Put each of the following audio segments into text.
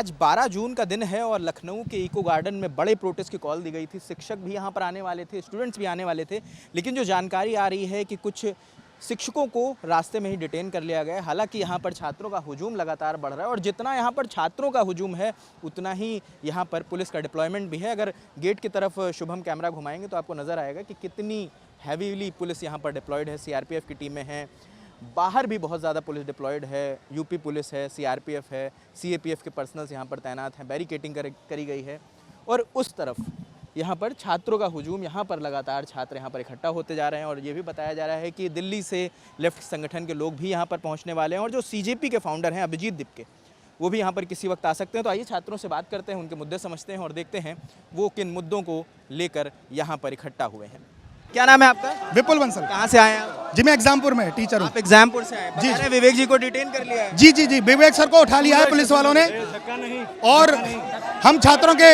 आज 12 जून का दिन है और लखनऊ के इको गार्डन में बड़े प्रोटेस्ट की कॉल दी गई थी। शिक्षक भी यहाँ पर आने वाले थे, स्टूडेंट्स भी आने वाले थे, लेकिन जो जानकारी आ रही है कि कुछ शिक्षकों को रास्ते में ही डिटेन कर लिया गया। हालांकि यहाँ पर छात्रों का हुजूम लगातार बढ़ रहा है और जितना यहाँ पर छात्रों का हुजूम है उतना ही यहाँ पर पुलिस का डिप्लॉयमेंट भी है। अगर गेट की तरफ शुभम कैमरा घुमाएंगे तो आपको नज़र आएगा कि कितनी हैवीली पुलिस यहाँ पर डिप्लॉयड है। सीआरपीएफ की टीमें हैं, बाहर भी बहुत ज़्यादा पुलिस डिप्लॉयड है, यूपी पुलिस है, सीआरपीएफ है, सीएपीएफ के पर्सनल्स यहाँ पर तैनात हैं, बैरिकेटिंग करी गई है। और उस तरफ यहाँ पर छात्रों का हुजूम, यहाँ पर लगातार छात्र यहाँ पर इकट्ठा होते जा रहे हैं और ये भी बताया जा रहा है कि दिल्ली से लेफ्ट संगठन के लोग भी यहाँ पर पहुँचने वाले हैं और जो सीजेपी के फाउंडर हैं अभिजीत दीपके, वो भी यहाँ पर किसी वक्त आ सकते हैं। तो आइए छात्रों से बात करते हैं, उनके मुद्दे समझते हैं और देखते हैं वो किन मुद्दों को लेकर यहाँ पर इकट्ठा हुए हैं। क्या नाम है आपका? विपुल बंसल। कहाँ से आए हैं? जी मैं एग्जामपुर में टीचर हूँ। आप एग्जामपुर से आए? जी। विवेक जी को डिटेन कर लिया है? जी विवेक सर को उठा लिया है पुलिस वालों ने और हम छात्रों के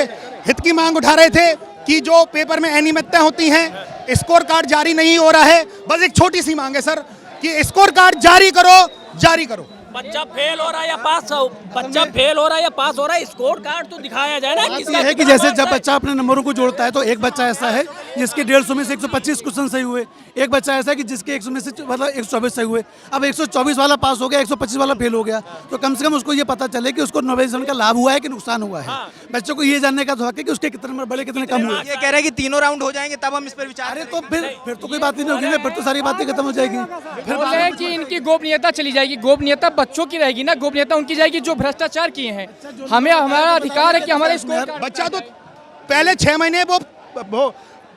हित की मांग उठा रहे थे कि जो पेपर में अनियमितताएं होती हैं, स्कोर कार्ड जारी नहीं हो रहा है। बस एक छोटी सी मांग है सर कि स्कोर कार्ड जारी करो। बच्चा फेल हो रहा है या पास हो, बच्चा फेल हो रहा है या पास हो रहा है, स्कोर कार्ड तो दिखाया जाए ना। ये है कि जैसे जब बच्चा अपने नंबरों को जोड़ता है तो एक बच्चा ऐसा है जिसके 150 में से 125 क्वेश्चन सही हुए, एक बच्चा ऐसा है कि जिसके 100 में से मतलब 124 सही हुए। अब 124 वाला पास हो गया, 125 वाला फेल हो गया, तो कम से कम उसको ये पता चले कि उसको नोटिफिकेशन का लाभ हुआ है कि नुकसान हुआ है। बच्चों को ये जानने का हक है कि उसके कितने नंबर बढ़े, कितने कम हुए। ये कह रहे हैं कि तीनों राउंड हो जाएंगे तब हम इस पर विचार अरे तो फिर तो कोई बात ही नहीं होगी, फिर तो सारी बातें खत्म हो जाएगी। फिर बोल रहे हैं कि इनकी गोपनीयता चली जाएगी। गोपनीयता बच्चों की रहेगी ना, गोपनीयता उनकी जाएगी जो भ्रष्टाचार किए हैं। हमें हमारा अधिकार है कि हमारे स्कोर बच्चा तो पहले 6 महीने वो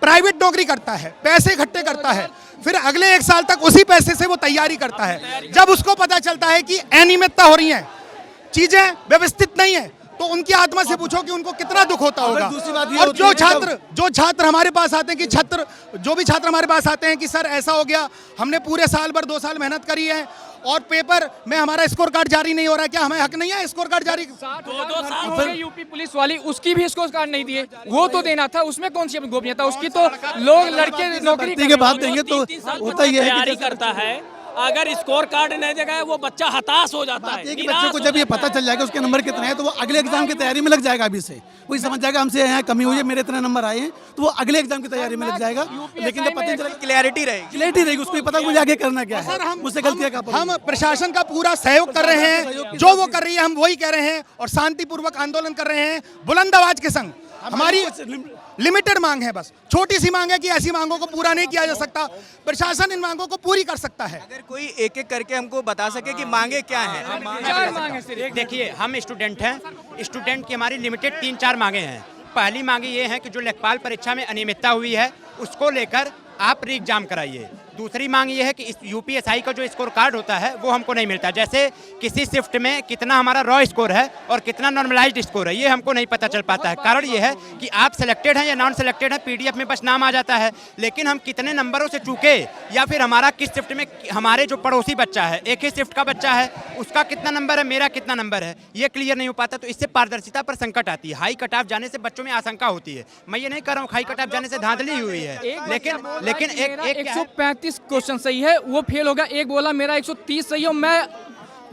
प्राइवेट नौकरी करता है, पैसे इकट्ठे करता है, फिर अगले 1 साल तक उसी पैसे से वो तैयारी करता है। जब उसको पता चलता है कि अनियमितता हो रही है, चीजें व्यवस्थित नहीं है, तो उनकी आत्मा से पूछो कि उनको कितना दुख होता होगा। और जो छात्र हमारे पास आते हैं कि जो भी छात्र हमारे पास आते हैं कि सर ऐसा हो गया, हमने पूरे साल भर 2 साल मेहनत करी है और पेपर में हमारा स्कोर कार्ड जारी नहीं हो रहा है, क्या हमें हक नहीं है स्कोर कार्ड जारी? 2 साल हो गए यूपी पुलिस वाली, उसकी भी स्कोर कार्ड नहीं दिए, वो तो देना था। उसमें कौन सी गोपनीयता? उसकी तो लोग लड़के नौकरी के बाद देंगे तो होता ही है। तैयारी करता है, अगर स्कोर कार्ड नहीं देगा वो बच्चा हताश हो जाता है। बच्चे को जब ये पता चल जाएगा उसके नंबर कितने हैं तो वो अगले एग्जाम की तैयारी में लग जाएगा। अभी से वही समझ जाएगा हमसे यहाँ कमी हुई है, मेरे इतने नंबर आए हैं, तो वो अगले एग्जाम की तैयारी में लग जाएगा। लेकिन जब पता चलेगा क्लैरिटी रहेगी, उसको पता मुझे आगे करना क्या है। मुझसे गलतियां हम प्रशासन का पूरा सहयोग कर रहे हैं, जो वो कर रही है हम वही कह रहे हैं और शांतिपूर्वक आंदोलन कर रहे हैं बुलंद आवाज के संग। हमारी लिमिटेड मांग है, बस छोटी सी मांग है कि ऐसी मांगों को पूरा नहीं किया जा सकता, प्रशासन इन मांगों को पूरी कर सकता है। अगर कोई एक एक करके हमको बता सके कि मांगे क्या हैं। देखिए हम स्टूडेंट हैं, स्टूडेंट की हमारी लिमिटेड 3-4 मांगे हैं। पहली मांगे ये है कि जो लेखपाल परीक्षा में अनियमितता हुई है उसको लेकर आप री एग्जाम कराइए। दूसरी मांग ये है कि इस यूपीएसआई का जो स्कोर कार्ड होता है वो हमको नहीं मिलता। जैसे किसी शिफ्ट में कितना हमारा रॉ स्कोर है और कितना नॉर्मलाइज्ड स्कोर है, ये हमको नहीं पता चल पाता है। कारण ये है कि आप सिलेक्टेड हैं या नॉन सिलेक्टेड हैं, पीडीएफ में बस नाम आ जाता है, लेकिन हम कितने नंबरों से चूके या फिर हमारा किस शिफ्ट में, हमारे जो पड़ोसी बच्चा है, एक ही शिफ्ट का बच्चा है, उसका कितना नंबर है, मेरा कितना नंबर है, ये क्लियर नहीं हो पाता। तो इससे पारदर्शिता पर संकट आती है। हाई कट ऑफ जाने से बच्चों में आशंका होती है। मैं ये नहीं कर रहा हूँ हाई कट ऑफ जाने से धांधली हुई है, लेकिन 135 क्वेश्चन सही है, वो फेल होगा। एक बोला मेरा 130 सही है, मैं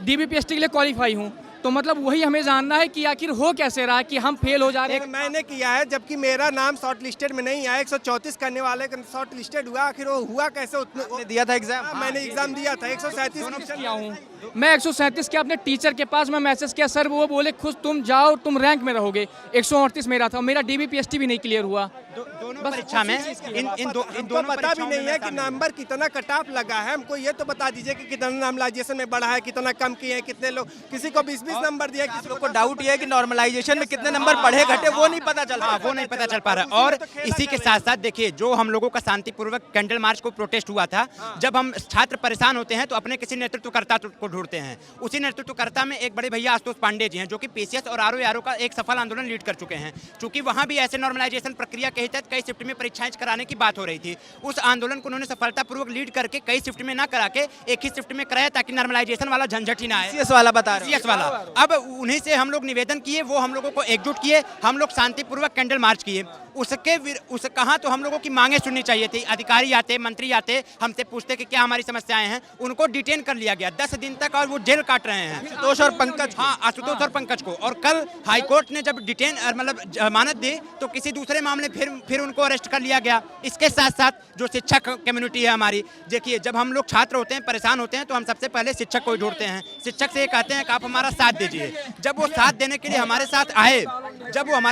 डीबीपीएसटी के लिए क्वालिफाई हूँ। तो मतलब वही हमें जानना है कि आखिर हो कैसे रहा कि हम फेल हो जा रहे हैं। मैंने किया है जबकि मेरा नाम शॉर्ट लिस्टेड में नहीं आया, 134 करने वाले शॉर्ट लिस्टेड हुआ, आखिर वो हुआ कैसे? उतने दिया था एग्जाम? मैंने एग्जाम दिया था, 137 किया हूँ मैं। 137 किया अपने टीचर के पास, मैं मैसेज किया, सर वो बोले खुद तुम जाओ, तुम रैंक में रहोगे। 138 मेरा था, मेरा डीबीपीएसटी भी नहीं क्लियर हुआ। दोनों परीक्षा में इन दोनों पता भी नहीं है कि नंबर कितना कट ऑफ लगा है। हमको ये तो बता दीजिए कि कितना नॉर्मलाइजेशन में बढ़ा है, कितना कम किए हैं, कितने लोग, किसी को 20-20 नंबर दिया, किसी को डाउट ये है कि नॉर्मलाइजेशन में कितने नंबर बढ़े घटे वो नहीं पता चल रहा। वो नहीं पता चल पा रहा। और इसी के साथ साथ देखिए, जो हम लोगों का शांतिपूर्वक कैंडल मार्च को प्रोटेस्ट हुआ था, जब हम छात्र परेशान होते हैं तो अपने किसी नेतृत्वकर्ता को ढूंढते हैं। उसी नेतृत्वकर्ता में एक बड़े भैया आशुतोष पांडे जी हैं, जो कि पीसीएस और आरओ का एक सफल आंदोलन लीड कर चुके हैं। चूंकि वहां भी ऐसे नॉर्मलाइजेशन प्रक्रिया के तहत कई शिफ्ट में परीक्षाएं कराने की बात हो रही थी, उस आंदोलन को उन्होंने सफलतापूर्वक लीड करके कई शिफ्ट में ना करा के एक ही शिफ्ट में कराया, ताकि नॉर्मलाइजेशन वाला झंझट ही ना आए। सीएस वाला बता रहे हैं। सीएस वाला। अब उन्हीं से हम लोग निवेदन किए, वो हम लोगों को एकजुट किए, हम लोग शांतिपूर्वक कैंडल मार्च किए। उसके कहाँ तो हम लोगों की मांगे सुननी चाहिए थी। अधिकारी आते, मंत्री आते, हमसे पूछते कि क्या हमारी समस्याएं हैं, उनको डिटेन कर लिया गया। 10 दिन तक और वो जेल काट रहे हैं, आशुतोष और पंकज को। हाँ, आशुतोष और पंकज को। और कल हाईकोर्ट ने जब डिटेन मतलब जमानत दी तो किसी दूसरे मामले फिर उनको अरेस्ट कर लिया गया। इसके साथ साथ जो शिक्षक कम्युनिटी है हमारी, देखिए जब हम लोग छात्र होते हैं, परेशान होते हैं, तो हम सबसे पहले शिक्षक को ही ढूंढते हैं। शिक्षक से ये कहते हैं कि आप हमारा साथ दीजिए। जब वो साथ देने के लिए हमारे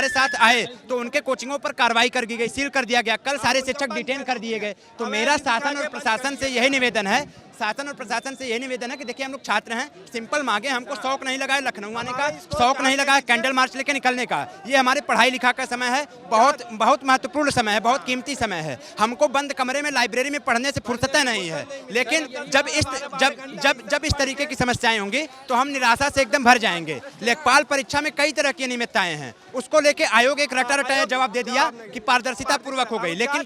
साथ आए, तो उनके कोचिंगों पर कार्रवाई कर दी गई, सील कर दिया गया। कल सारे शिक्षक डिटेन कर दिए गए। तो मेरा शासन और प्रशासन से यही निवेदन है कि देखिए हम लोग छात्र हैं, सिंपल मांगे, हमको शौक नहीं लगा है लखनऊ आने का, शौक नहीं लगा है कैंडल मार्च लेके निकलने का। ये हमारे पढ़ाई लिखा का समय है, बहुत महत्वपूर्ण समय है, बहुत कीमती समय है। हमको बंद कमरे में लाइब्रेरी में पढ़ने से फुर्सत नहीं है। लेकिन जब इस तरीके की समस्याएं होंगी तो हम निराशा से एकदम भर जाएंगे। लेखपाल परीक्षा में कई तरह की अनियमितताएं हैं, उसको लेके आयोग एक रटा जवाब दे दिया कि पारदर्शिता पूर्वक हो गई। लेकिन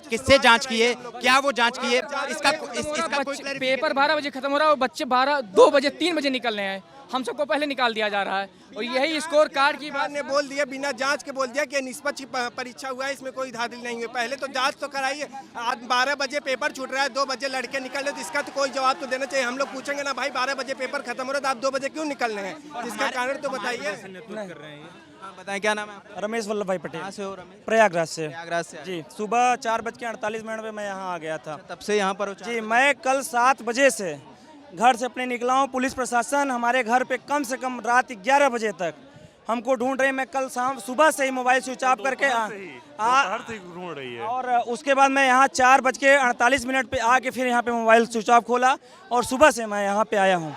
किससे जांच किए, क्या वो जांच किए, इसका पेपर 12 बजे खत्म हो रहा है और बच्चे 2 बजे 3 बजे निकलने हैं। हम सबको पहले निकाल दिया जा रहा है। और यही स्कोर कार्ड की बात ने बोल दिया, बिना जांच के बोल दिया कि निष्पक्ष परीक्षा हुआ है, इसमें कोई धांधली नहीं हुई। पहले तो जांच तो कराइए। आज 12 बजे पेपर छूट रहा है, 2 बजे लड़के निकल रहे, तो इसका तो कोई जवाब तो देना चाहिए। हम लोग पूछेंगे ना भाई 12 बजे पेपर खत्म हो रहा है तो आप 2 बजे क्यों निकल रहे हैं, इसका कारण तो बताइए। बताएं क्या नाम है आपका? रमेश वल्लभ भाई पटेल। कहाँ से हो रमेश? प्रयागराज से। प्रयागराज से जी, सुबह 4:48 पे मैं यहाँ आ गया था। तब से यहाँ पर हो? जी, मैं कल 7 बजे से घर से अपने निकला हूँ। पुलिस प्रशासन हमारे घर पे कम से कम रात 11 बजे तक हमको ढूंढ रहे हैं। मैं कल सुबह से ही मोबाइल स्विच ऑफ करके ढूंढ रही है। और उसके बाद मैं यहाँ 4:48 पे आके फिर यहाँ पे मोबाइल स्विच ऑफ खोला और सुबह से मैं यहाँ पे आया हूँ।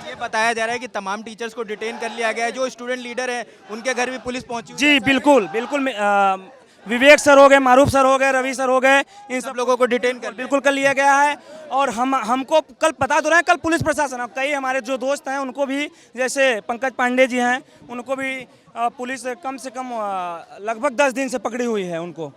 ये बताया जा रहा है कि तमाम टीचर्स को डिटेन कर लिया गया है। जो स्टूडेंट लीडर हैं उनके घर भी पुलिस पहुंची हुई है। जी बिल्कुल, विवेक सर हो गए, मारूफ सर हो गए, रवि सर हो गए, इन सब लोगों को डिटेन बिल्कुल कर लिया गया है। और हमको कल पता तो रहा है, कल पुलिस प्रशासन, अब कई हमारे जो दोस्त हैं उनको भी, जैसे पंकज पांडे जी हैं, उनको भी पुलिस कम से कम लगभग 10 दिन से पकड़ी हुई है। उनको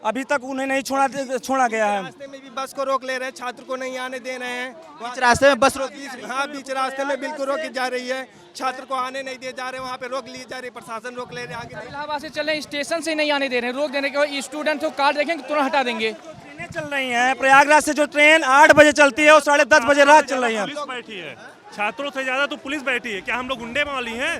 अभी तक उन्हें नहीं छोड़ा गया है। रास्ते में भी बस को रोक ले रहे हैं, छात्र को नहीं आने दे रहे हैं। बीच रास्ते में बस रोक दी? हाँ, बीच रास्ते में बिल्कुल रोकी जा रही है। छात्र को आने नहीं दिए जा रहे, वहाँ पे रोक ली जा रही, प्रशासन रोक ले रहे हैं। आगे इलाहाबाद से चल रहे हैं, स्टेशन से नहीं आने दे रहे हैं। रोक देने के बाद स्टूडेंट को कार्ड देखेंगे तुरंत हटा देंगे। ट्रेनें चल रही हैं, प्रयागराज से जो ट्रेन 8 बजे चलती है वो 10:30 बजे रात चल रही है। पुलिस बैठी है, छात्रों से ज्यादा तो पुलिस बैठी है। क्या हम लोग गुंडे माली हैं?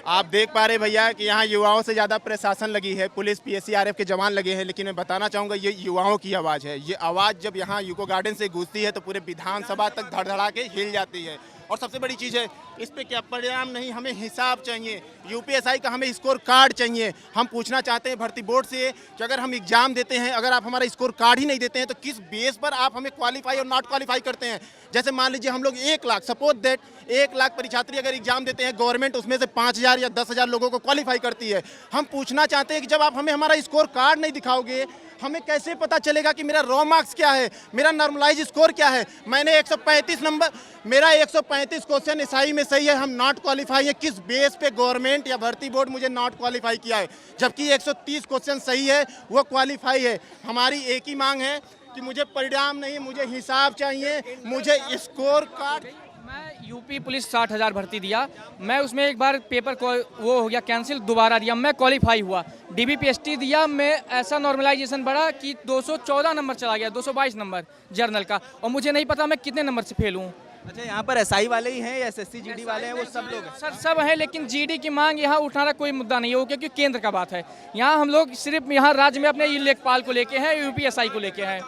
आप देख पा रहे भैया कि यहाँ युवाओं से ज़्यादा प्रशासन लगी है, पुलिस PSCRF के जवान लगे हैं। लेकिन मैं बताना चाहूँगा ये युवाओं की आवाज़ है। ये आवाज़ जब यहाँ यूको गार्डन से गूंजती है तो पूरे विधानसभा तक धड़धड़ा के हिल जाती है। और सबसे बड़ी चीज़ है, इस पे क्या परिणाम नहीं, हमें हिसाब चाहिए। UPSI का हमें स्कोर कार्ड चाहिए। हम पूछना चाहते हैं भर्ती बोर्ड से कि अगर हम एग्जाम देते हैं, अगर आप हमारा स्कोर कार्ड ही नहीं देते हैं तो किस बेस पर आप हमें क्वालिफाई और नॉट क्वालिफाई करते हैं। जैसे मान लीजिए हम लोग 1 लाख, सपोज दैट 1 लाख परीक्षार्थी अगर एग्जाम देते हैं, गवर्नमेंट उसमें से 5,000 या 10,000 लोगों को क्वालिफाई करती है। हम पूछना चाहते हैं कि जब आप हमें हमारा स्कोर कार्ड नहीं दिखाओगे, हमें कैसे पता चलेगा कि मेरा रॉ मार्क्स क्या है, मेरा नॉर्मलाइज स्कोर क्या है। मैंने 135 नंबर, मेरा 135 क्वेश्चन SI में सही है, हम नॉट क्वालिफाई है। किस बेस पे गवर्नमेंट या भर्ती बोर्ड मुझे नॉट क्वालिफाई किया है, जबकि 130 क्वेश्चन सही है, वो क्वालिफाई है। हमारी एक ही मांग है कि मुझे परिणाम नहीं, मुझे हिसाब चाहिए, मुझे स्कोर कार्ड। मैं यूपी पुलिस 60,000 भर्ती दिया, मैं उसमें एक बार पेपर वो हो गया कैंसिल, दोबारा दिया, मैं क्वालिफाई हुआ। DBPST दिया, मैं ऐसा नॉर्मलाइजेशन बढ़ा कि 214 नंबर चला गया, 222 नंबर जर्नल का, और मुझे नहीं पता मैं कितने नंबर से फेल हूँ। अच्छा, यहाँ पर SI वाले ही हैं या SSC GD वाले हैं? वो सब लोग हैं सर, सब हैं, लेकिन GD की मांग यहाँ उठाना कोई मुद्दा नहीं है, क्योंकि केंद्र का बात है। यहाँ हम लोग सिर्फ यहाँ राज्य में अपने लेखपाल को लेके हैं, UPSI को लेके हैं।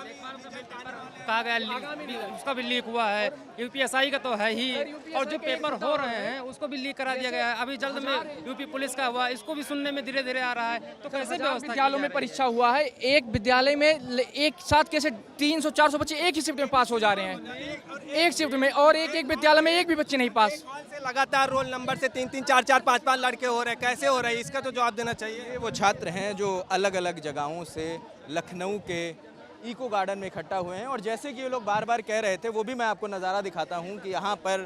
कहा गया उसका भी लीक हुआ है, UPSI का तो है ही, और जो पेपर हो रहे हैं उसको भी लीक करा दिया गया है। अभी जल्द में यूपी पुलिस का हुआ, इसको भी सुनने में धीरे धीरे आ रहा है। तो कैसे व्यवस्था विद्यालयों में परीक्षा हुआ है, एक विद्यालय में एक साथ कैसे 300-400 बच्चे एक ही शिफ्ट में पास हो जा रहे हैं, एक शिफ्ट में, और एक विद्यालय में एक भी बच्चे नहीं पास। लगातार रोल नंबर से 3-3, 4-4, 5-5 लड़के हो रहे हैं, कैसे हो रहे हैं, इसका तो जवाब देना चाहिए। वो छात्र हैं जो अलग अलग जगहों से लखनऊ के इको गार्डन में इकट्ठा हुए हैं, और जैसे कि ये लोग बार बार कह रहे थे, वो भी मैं आपको नज़ारा दिखाता हूँ कि यहाँ पर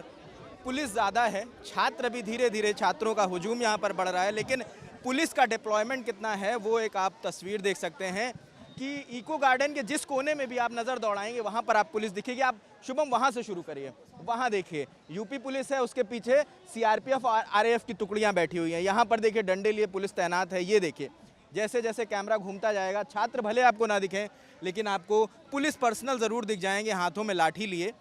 पुलिस ज़्यादा है, छात्र भी धीरे धीरे, छात्रों का हुजूम यहाँ पर बढ़ रहा है, लेकिन पुलिस का डिप्लॉयमेंट कितना है वो एक आप तस्वीर देख सकते हैं कि इको गार्डन के जिस कोने में भी आप नज़र दौड़ाएंगे वहाँ पर आप पुलिस दिखेगी। आप शुभम वहाँ से शुरू करिए, वहाँ देखिए यूपी पुलिस है, उसके पीछे CRPF और RAF की टुकड़ियाँ बैठी हुई हैं, यहाँ पर देखिए डंडे लिए पुलिस तैनात है। ये देखिए जैसे जैसे कैमरा घूमता जाएगा, छात्र भले आपको ना दिखें लेकिन आपको पुलिस पर्सनल ज़रूर दिख जाएंगे हाथों में लाठी लिए,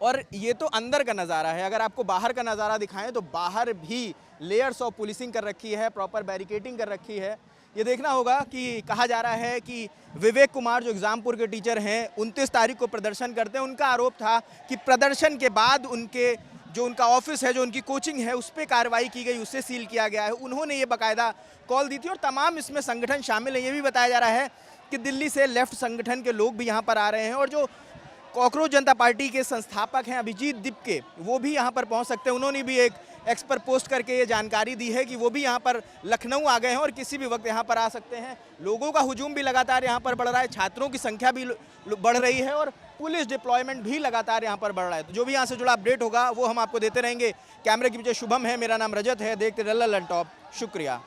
और ये तो अंदर का नज़ारा है, अगर आपको बाहर का नज़ारा दिखाएं तो बाहर भी लेयर्स ऑफ पुलिसिंग कर रखी है, प्रॉपर बैरिकेडिंग कर रखी है। ये देखना होगा कि कहा जा रहा है कि विवेक कुमार जो एग्जामपुर के टीचर हैं 29 तारीख को प्रदर्शन करते हैं, उनका आरोप था कि प्रदर्शन के बाद उनके जो उनका ऑफिस है, जो उनकी कोचिंग है, उस पर कार्रवाई की गई, उससे सील किया गया है। उन्होंने ये बाकायदा कॉल दी थी और तमाम इसमें संगठन शामिल है। ये भी बताया जा रहा है कि दिल्ली से लेफ्ट संगठन के लोग भी यहाँ पर आ रहे हैं और जो कॉकरोच जनता पार्टी के संस्थापक हैं अभिजीत दिपके, वो भी यहाँ पर पहुँच सकते हैं। उन्होंने भी एक एक्स पर पोस्ट करके ये जानकारी दी है कि वो भी यहाँ पर लखनऊ आ गए हैं और किसी भी वक्त यहाँ पर आ सकते हैं। लोगों का हुजूम भी लगातार यहाँ पर बढ़ रहा है, छात्रों की संख्या भी बढ़ रही है और पुलिस डिप्लॉयमेंट भी लगातार यहाँ पर बढ़ रहा है। तो जो भी यहाँ से जुड़ा अपडेट होगा वो हम आपको देते रहेंगे। कैमरे के पीछे शुभम है, मेरा नाम रजत है। देखते रहे ललन टॉप। शुक्रिया।